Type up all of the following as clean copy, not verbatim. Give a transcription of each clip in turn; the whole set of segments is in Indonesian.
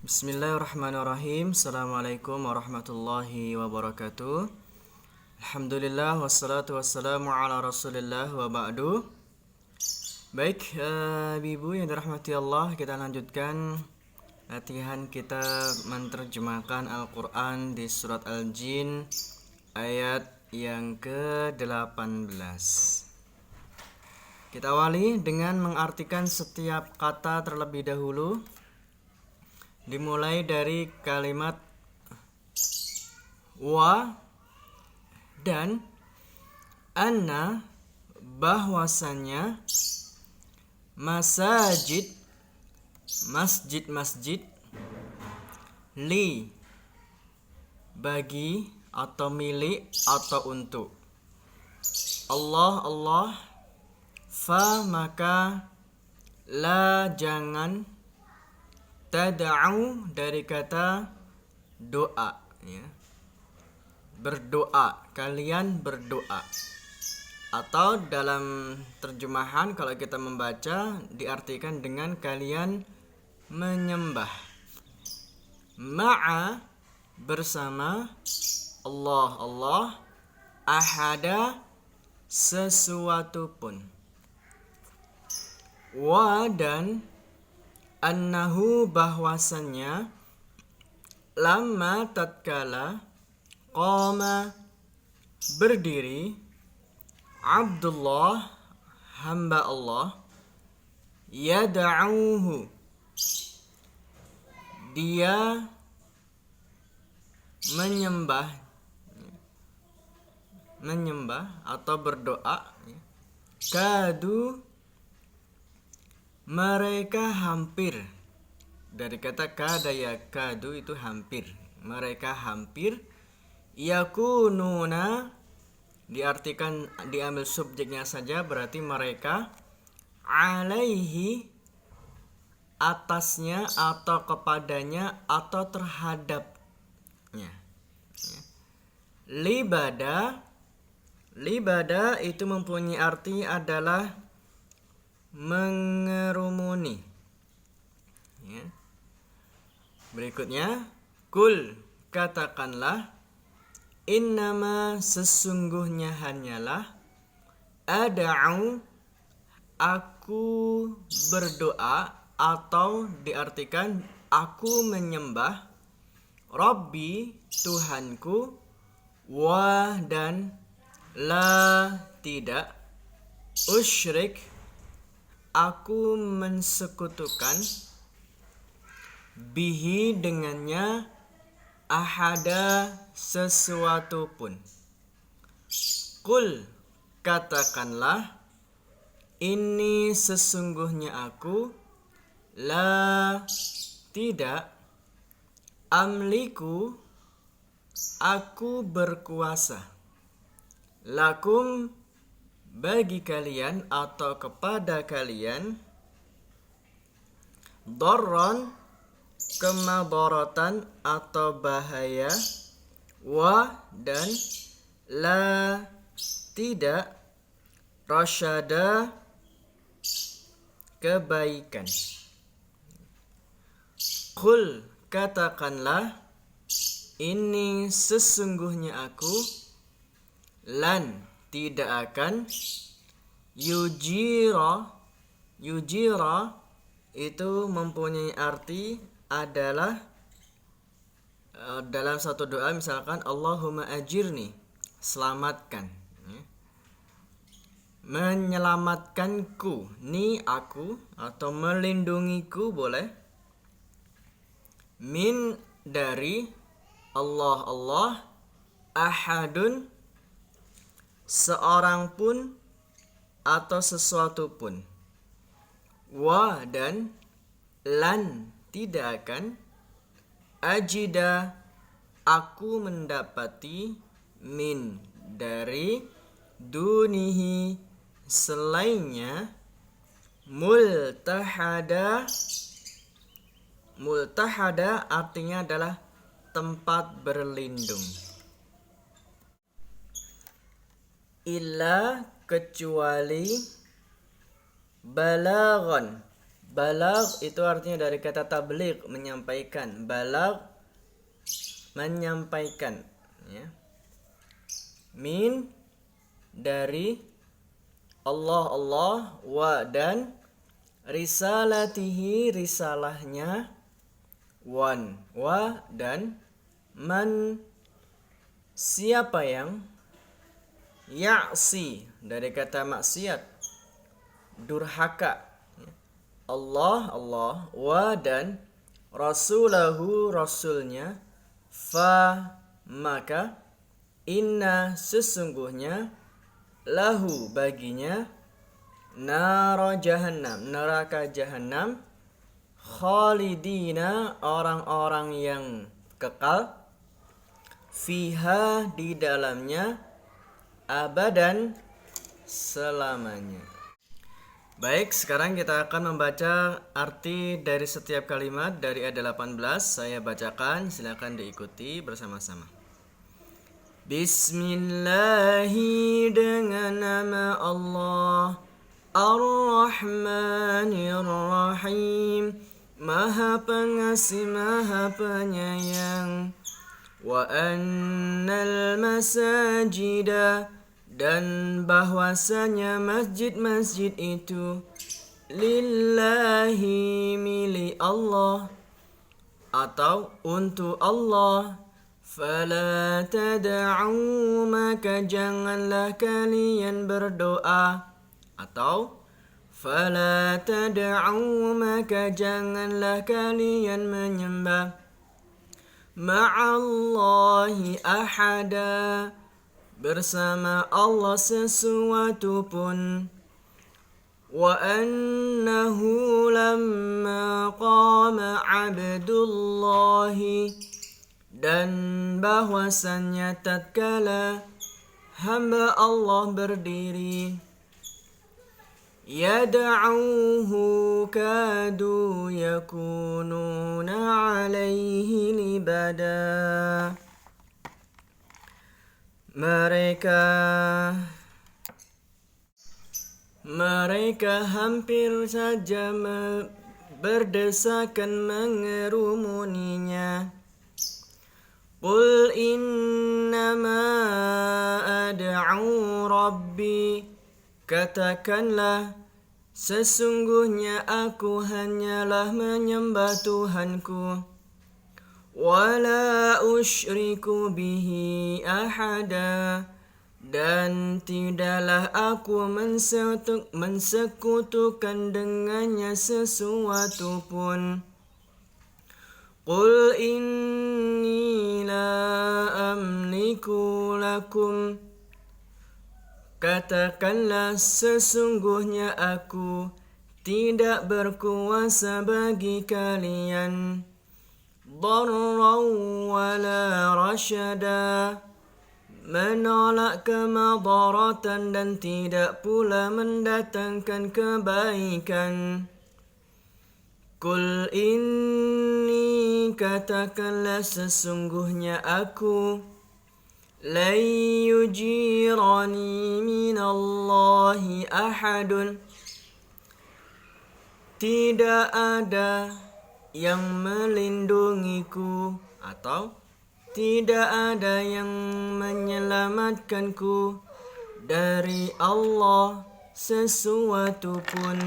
Bismillahirrahmanirrahim. Assalamualaikum warahmatullahi wabarakatuh. Alhamdulillah wassalatu wassalamu ala rasulillah wa ba'du. Baik, ibu yang dirahmati Allah, kita lanjutkan latihan kita menerjemahkan Al-Quran di surat Al-Jin ayat yang ke-18. Kita awali dengan mengartikan setiap kata terlebih dahulu. Dimulai dari kalimat wa dan anna, bahwasannya masajid, masjid-masjid, li, bagi atau milik atau untuk Allah, fa maka, la jangan, tada'u dari kata doa, ya. Berdoa, kalian berdoa. Atau dalam terjemahan kalau kita membaca diartikan dengan kalian menyembah. Ma'a, bersama, Allah, ahada, sesuatu pun. Wa dan annahu, bahwasannya, lama tatkala, qama, berdiri, Abdullah, hamba Allah, yada'uhu, dia menyembah atau berdoa, kadu, mereka hampir, dari kata kada ya kadu itu hampir, mereka hampir, yakununa diartikan diambil subjeknya saja berarti mereka, alaihi, atasnya atau kepadanya atau terhadapnya. Libada itu mempunyai arti adalah mengerumuni, ya. Berikutnya, kul, katakanlah, innama, sesungguhnya hanyalah, ada'u, aku berdoa, atau diartikan aku menyembah, Rabbi, Tuhanku, wa dan la, tidak, usyrik, aku mensekutukan, bihi, dengannya, ahada, sesuatu pun. Kul, katakanlah, ini sesungguhnya aku, la, tidak, amliku, aku berkuasa, lakum, bagi kalian atau kepada kalian, darron, kemadaratan atau bahaya, wa dan la, tidak, rasyada, kebaikan. Qul, katakanlah, ini sesungguhnya aku, lan, tidak akan, yujira itu mempunyai arti adalah dalam satu doa misalkan Allahumma ajirni, selamatkan, ya. Menyelamatkanku, ni aku, atau melindungiku boleh, min, dari, Allah, ahadun, seorang pun atau sesuatu pun, wa dan lan, tidak akan, ajida, aku mendapati, min, dari, dunihi, selainnya, multahada artinya adalah tempat berlindung. Illa, kecuali, balagon Balagh itu artinya dari kata tabligh, menyampaikan. Balagh menyampaikan, ya. Min dari Allah, wa dan risalatihi risalahnya, wan wa dan man siapa yang ya'si dari kata maksiat, durhaka. Allah wa dan rasulahu rasulnya, fa maka inna sesungguhnya lahu baginya nara jahannam neraka jahannam, khalidina orang-orang yang kekal, fiha di dalamnya, abadan selamanya. Baik, sekarang kita akan membaca arti dari setiap kalimat dari ayat 18. Saya bacakan, silakan diikuti bersama-sama. Bismillahi, dengan nama Allah, Ar-Rahmanir-Rahim, Maha Pengasih, Maha Penyayang. Wa annal masajida, dan bahwasanya masjid-masjid itu lillahi milik Allah atau untuk Allah, fala tad'u maka janganlah kalian berdoa, atau fala tad'u maka janganlah kalian menyembah ma'allahi ahada bersama Allah sesuatu pun. Wa annahu lamma qama abdullahi, dan bahwasannya tatkala hamba Allah berdiri, yad'uhu kadu yakununa alaihi libada, mereka hampir saja berdesakan mengerumuninya. Qul innama ad'u rabbi, katakanlah sesungguhnya aku hanyalah menyembah Tuhanku. Wala usyriku bihi ahada, dan tidaklah aku mensekutukan dengannya sesuatu pun. Qul inni la amliku lakum, katakanlah sesungguhnya aku tidak berkuasa bagi kalian, darran wala rasyada, menolak kemadaratan dan tidak pula mendatangkan kebaikan. Qul inni, katakanlah sesungguhnya aku, lan yujirani minallahi ahadun, tidak ada yang melindungiku atau tidak ada yang menyelamatkanku dari Allah sesuatu pun.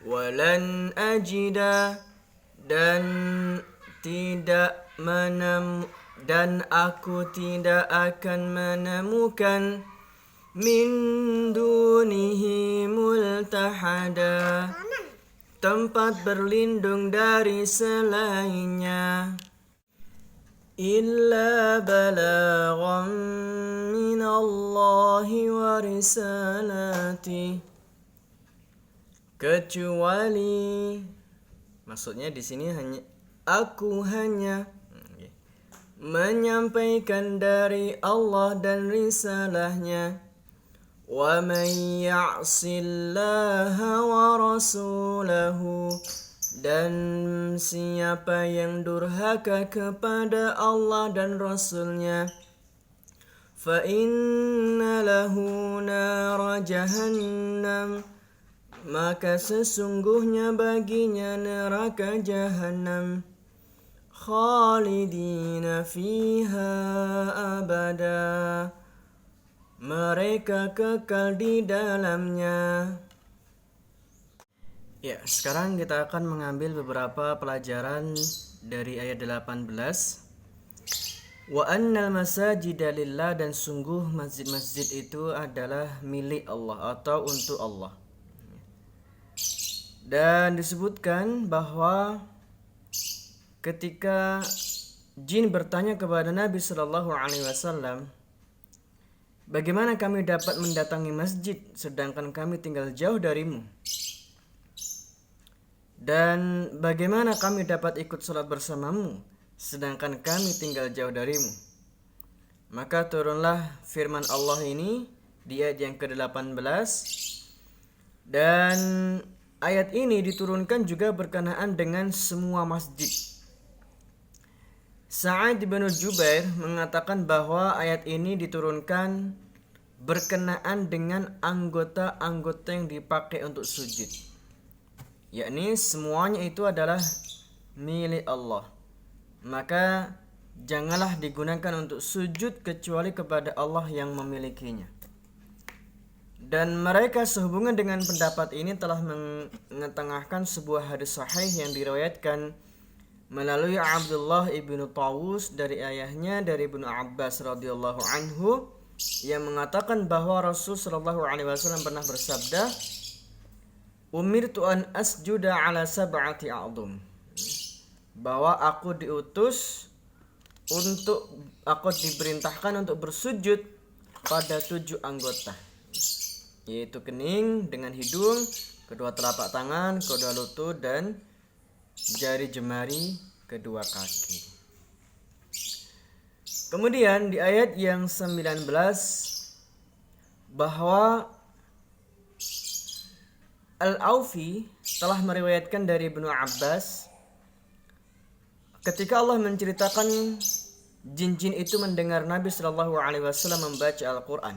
Walan ajida, dan aku tidak akan menemukan min dunihi multahada, tempat berlindung dari selainnya, illa balaghan minallahi wa risalati, kecuali maksudnya di sini aku hanya menyampaikan dari Allah dan risalahnya. Wa man ya'sillaha wa rasulahu, dan siapa yang durhaka kepada Allah dan Rasulnya, fa inna lahu nara jahannam, maka sesungguhnya baginya neraka jahanam, khalidina fiha abada, mereka kekal di dalamnya. Ya, sekarang kita akan mengambil beberapa pelajaran dari ayat 18. Wa annal masajida lillah, dan sungguh masjid-masjid itu adalah milik Allah atau untuk Allah. Dan disebutkan bahwa ketika jin bertanya kepada Nabi Shallallahu Alaihi Wasallam, bagaimana kami dapat mendatangi masjid sedangkan kami tinggal jauh darimu? Dan bagaimana kami dapat ikut sholat bersamamu sedangkan kami tinggal jauh darimu? Maka turunlah firman Allah ini di ayat yang ke-18. Dan ayat ini diturunkan juga berkenaan dengan semua masjid. Sa'id bin Jubair mengatakan bahwa ayat ini diturunkan berkenaan dengan anggota-anggota yang dipakai untuk sujud, yakni semuanya itu adalah milik Allah. Maka janganlah digunakan untuk sujud kecuali kepada Allah yang memilikinya. Dan mereka sehubungan dengan pendapat ini telah mengetengahkan sebuah hadis sahih yang diriwayatkan melalui Abdullah ibnu Tawus dari ayahnya dari Ibnu Abbas radhiyallahu anhu, yang mengatakan bahwa Rasul sallallahu alaihi wasallam pernah bersabda, umirtu an asjuda ala sab'ati a'dhum, bahwa aku diperintahkan untuk bersujud pada 7 anggota, yaitu kening dengan hidung, kedua telapak tangan, kedua lutut, dan jari jemari kedua kaki. Kemudian di ayat yang 19 bahwa Al-Aufi telah meriwayatkan dari Ibnu Abbas, ketika Allah menceritakan jin-jin itu mendengar Nabi Shallallahu Alaihi Wasallam membaca Al-Quran,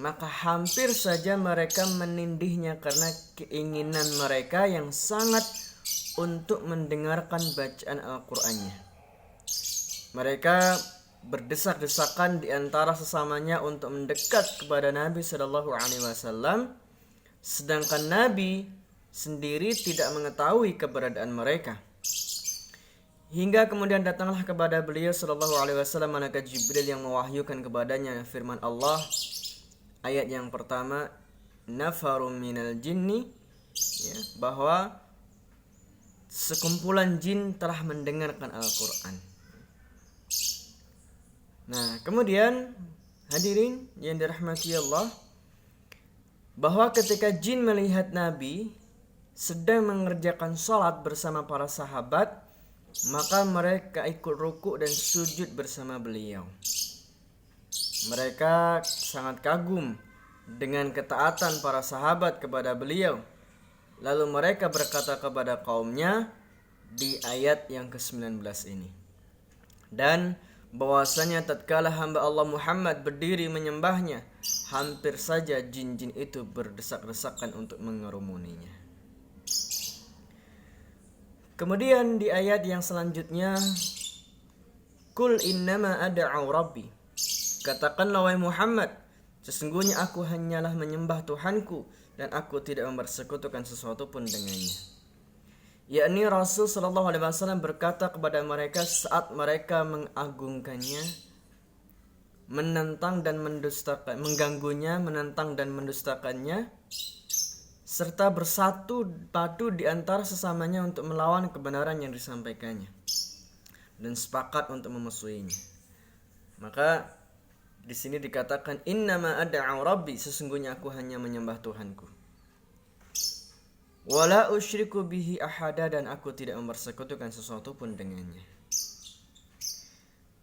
maka hampir saja mereka menindihnya karena keinginan mereka yang sangat untuk mendengarkan bacaan Al-Qurannya. Mereka berdesak-desakan di antara sesamanya untuk mendekat kepada Nabi Shallallahu Alaihi Wasallam, sedangkan Nabi sendiri tidak mengetahui keberadaan mereka. Hingga kemudian datanglah kepada beliau sallallahu alaihi wasallam malaikat Jibril yang mewahyukan kepadanya firman Allah, ayat yang pertama, nafarum minal jinni, ya, bahwa sekumpulan jin telah mendengarkan Al-Quran. Nah, kemudian hadirin yang dirahmati Allah, bahwa ketika jin melihat Nabi sedang mengerjakan sholat bersama para sahabat, maka mereka ikut rukuk dan sujud bersama beliau. Mereka sangat kagum dengan ketaatan para sahabat kepada beliau. Lalu mereka berkata kepada kaumnya di ayat yang ke-19 ini, dan bahwasanya tatkala hamba Allah Muhammad berdiri menyembahnya, hampir saja jin-jin itu berdesak-desakan untuk mengerumuninya. Kemudian di ayat yang selanjutnya, Kul innama ad'u rabbi, katakanlah wahai Muhammad, sesungguhnya aku hanyalah menyembah Tuhanku dan aku tidak mempersekutukan sesuatu pun dengannya. Yakni Rasul sallallahu alaihi wasallam berkata kepada mereka saat mereka mengagungkannya, menentang dan mendustakan, mengganggunya, menentang dan mendustakannya, serta bersatu padu di antara sesamanya untuk melawan kebenaran yang disampaikannya dan sepakat untuk memusuhinya. Maka di sini dikatakan innama ad'u rabbi, sesungguhnya aku hanya menyembah Tuhanku. Wala usyriku bihi ahada, dan aku tidak mempersekutukan sesuatu pun dengannya.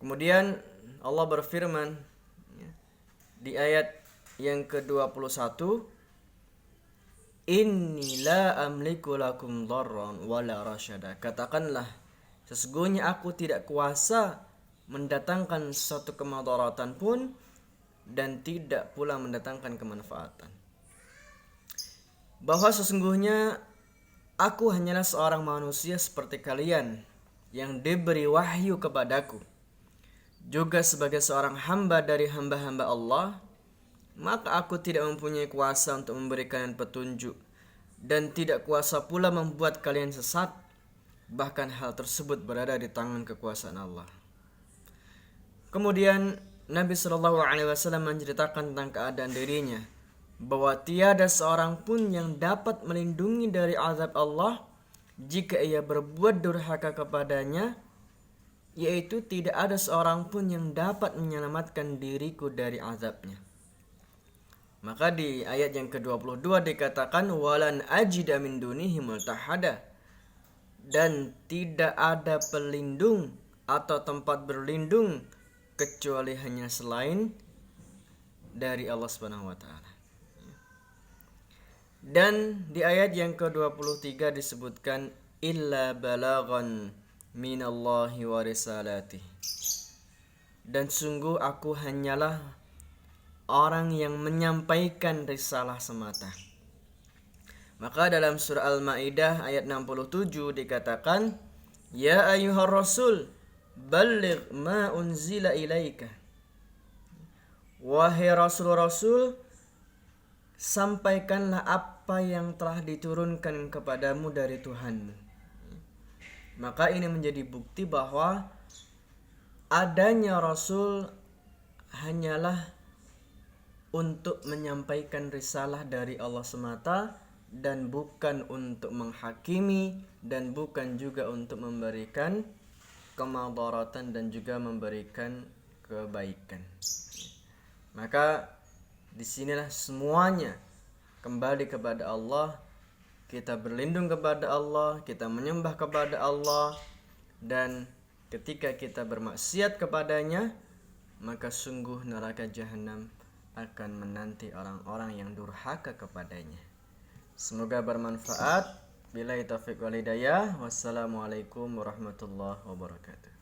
Kemudian Allah berfirman di ayat yang ke-21, inni la amliku lakum dharran wala rasyada, katakanlah sesungguhnya aku tidak kuasa mendatangkan suatu kemadaratan pun dan tidak pula mendatangkan kemanfaatan. bahwa sesungguhnya aku hanyalah seorang manusia seperti kalian yang diberi wahyu kepadaku, juga sebagai seorang hamba dari hamba-hamba Allah, maka aku tidak mempunyai kuasa untuk memberikan petunjuk dan tidak kuasa pula membuat kalian sesat. Bahkan hal tersebut berada di tangan kekuasaan Allah. Kemudian Nabi Shallallahu Alaihi Wasallam menceritakan tentang keadaan dirinya, bahwa tiada seorang pun yang dapat melindungi dari azab Allah jika ia berbuat durhaka kepadanya, yaitu tidak ada seorang pun yang dapat menyelamatkan diriku dari azabnya. Maka di ayat yang ke-22 dikatakan walan ajida min dunihi multahada, dan tidak ada pelindung atau tempat berlindung kecuali hanya selain dari Allah Subhanahu wa taala. Dan di ayat yang ke-23 disebutkan illa balaghan minallahi wa risalati, dan sungguh aku hanyalah orang yang menyampaikan risalah semata. Maka dalam surah Al-Maidah ayat 67 dikatakan ya ayyuhar rasul balligh ma unzila ilaika, wahai rasul-rasul, sampaikanlah apa yang telah diturunkan kepadamu dari Tuhanmu. Maka ini menjadi bukti bahwa adanya Rasul hanyalah untuk menyampaikan risalah dari Allah semata, dan bukan untuk menghakimi, dan bukan juga untuk memberikan kemadaratan dan juga memberikan kebaikan. Maka disinilah semuanya kembali kepada Allah. Kita berlindung kepada Allah, kita menyembah kepada Allah, dan ketika kita bermaksiat kepadanya, maka sungguh neraka jahanam akan menanti orang-orang yang durhaka kepadanya. Semoga bermanfaat. Billahi taufiq wal hidayah. Wassalamualaikum warahmatullahi wabarakatuh.